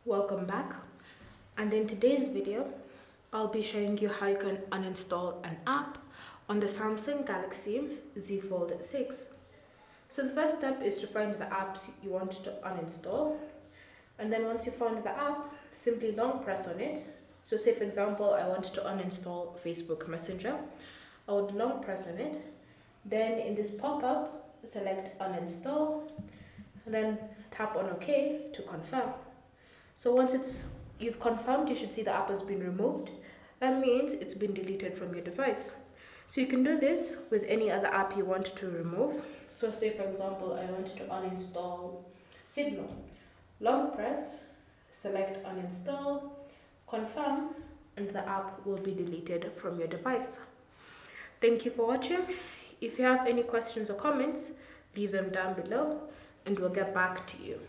Welcome back, and in today's video I'll be showing you how you can uninstall an app on the Samsung Galaxy Z Fold 6. So the first step is to find the apps you want to uninstall, and then once you found the app, simply long press on it. So say for example I want to uninstall Facebook Messenger, I would long press on it, then in this pop-up select uninstall, and then tap on OK to confirm. So once you've confirmed, you should see the app has been removed. That means it's been deleted from your device. So you can do this with any other app you want to remove. So say for example, I want to uninstall Signal. Long press, select uninstall, confirm, and the app will be deleted from your device. Thank you for watching. If you have any questions or comments, leave them down below and we'll get back to you.